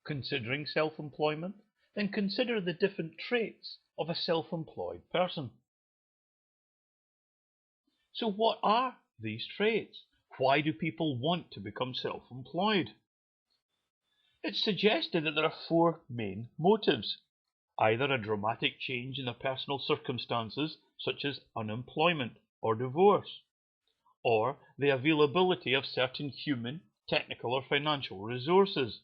Considering self-employment, then consider the different traits of a self-employed person. So what are these traits? Why do people want to become self-employed? It's suggested that there are four main motives. Either a dramatic change in their personal circumstances, such as unemployment or divorce, or the availability of certain human, technical, or financial resources.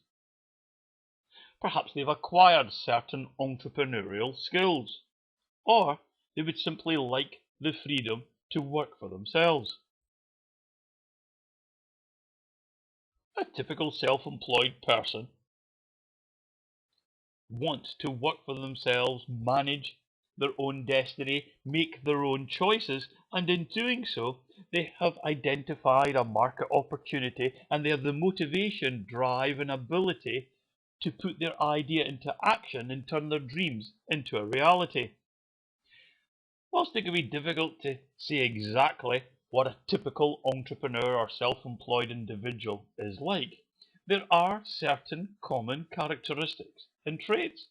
Perhaps they've acquired certain entrepreneurial skills, or they would simply like the freedom to work for themselves. A typical self-employed person wants to work for themselves, manage their own destiny, make their own choices, and in doing so, they have identified a market opportunity and they have the motivation, drive, and ability to put their idea into action and turn their dreams into a reality. Whilst it can be difficult to say exactly what a typical entrepreneur or self-employed individual is like, there are certain common characteristics and traits.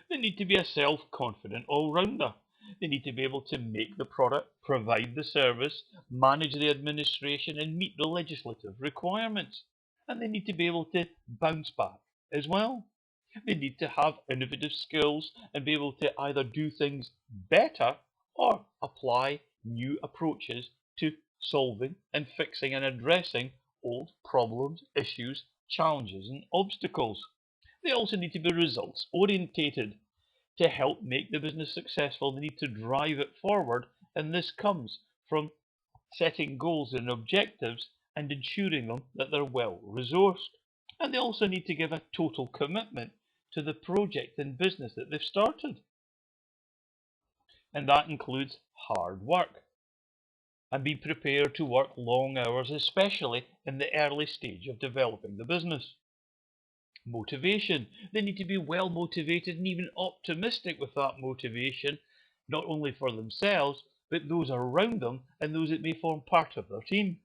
They need to be a self-confident all-rounder. They need to be able to make the product, provide the service, manage the administration, and meet the legislative requirements. And they need to be able to bounce back as well. They need to have innovative skills and be able to either do things better or apply new approaches to solving and fixing and addressing old problems, issues, challenges, and obstacles. They also need to be results orientated. To help make the business successful, they need to drive it forward, and this comes from setting goals and objectives and ensuring them that they're well resourced. And they also need to give a total commitment to the project and business that they've started. And that includes hard work and be prepared to work long hours, especially in the early stage of developing the business. Motivation. They need to be well motivated and even optimistic with that motivation, not only for themselves, but those around them and those that may form part of their team.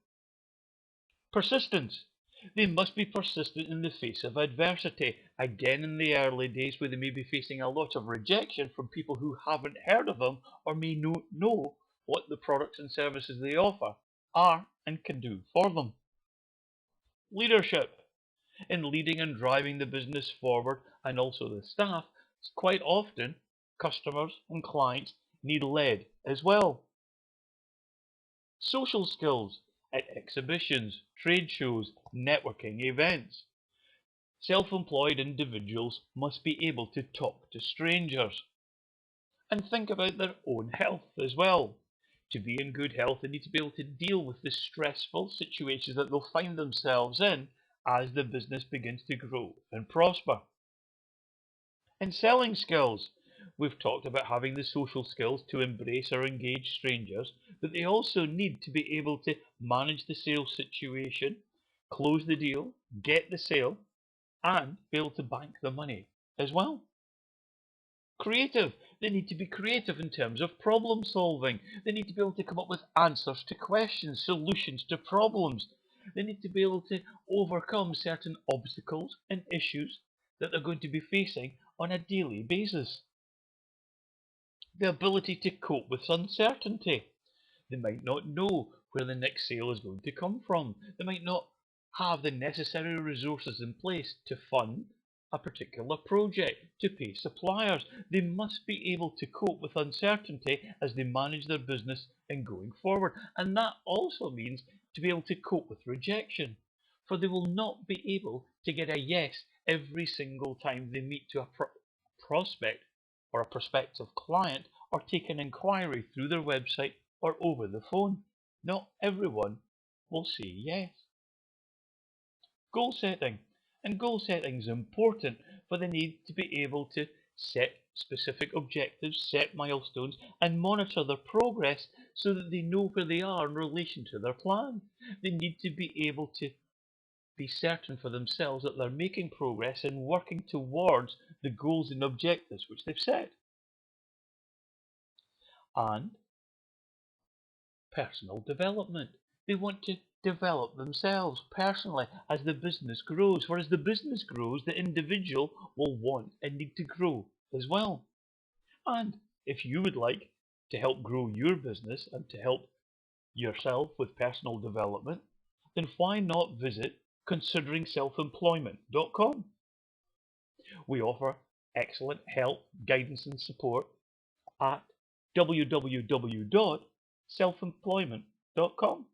Persistence. They must be persistent in the face of adversity. Again, in the early days where they may be facing a lot of rejection from people who haven't heard of them or may not know what the products and services they offer are and can do for them. Leadership. In leading and driving the business forward and also the staff, quite often customers and clients need led as well. Social skills at exhibitions, trade shows, networking events. Self-employed individuals must be able to talk to strangers and think about their own health as well. To be in good health, they need to be able to deal with the stressful situations that they'll find themselves in as the business begins to grow and prosper. And selling skills. We've talked about having the social skills to embrace or engage strangers, but they also need to be able to manage the sales situation, close the deal, get the sale, and be able to bank the money as well. Creative. They need to be creative in terms of problem solving. They need to be able to come up with answers to questions, solutions to problems. They need to be able to overcome certain obstacles and issues that they're going to be facing on a daily basis. The ability to cope with uncertainty. They might not know where the next sale is going to come from. They might not have the necessary resources in place to fund a particular project, to pay suppliers. They must be able to cope with uncertainty as they manage their business and going forward. And that also means to be able to cope with rejection. For they will not be able to get a yes every single time they meet to a prospect or a prospective client or take an inquiry through their website or over the phone. Not everyone will say yes. Goal setting. And goal setting is important, for they need to be able to set specific objectives, set milestones, and monitor their progress so that they know where they are in relation to their plan. They need to be able to be certain for themselves that they're making progress and working towards the goals and objectives which they've set. And personal development. They want to develop themselves personally as the business grows. For as the business grows, the individual will want and need to grow as well. And if you would like to help grow your business and to help yourself with personal development, then why not visit consideringselfemployment.com? We offer excellent help, guidance, and support at www.selfemployment.com.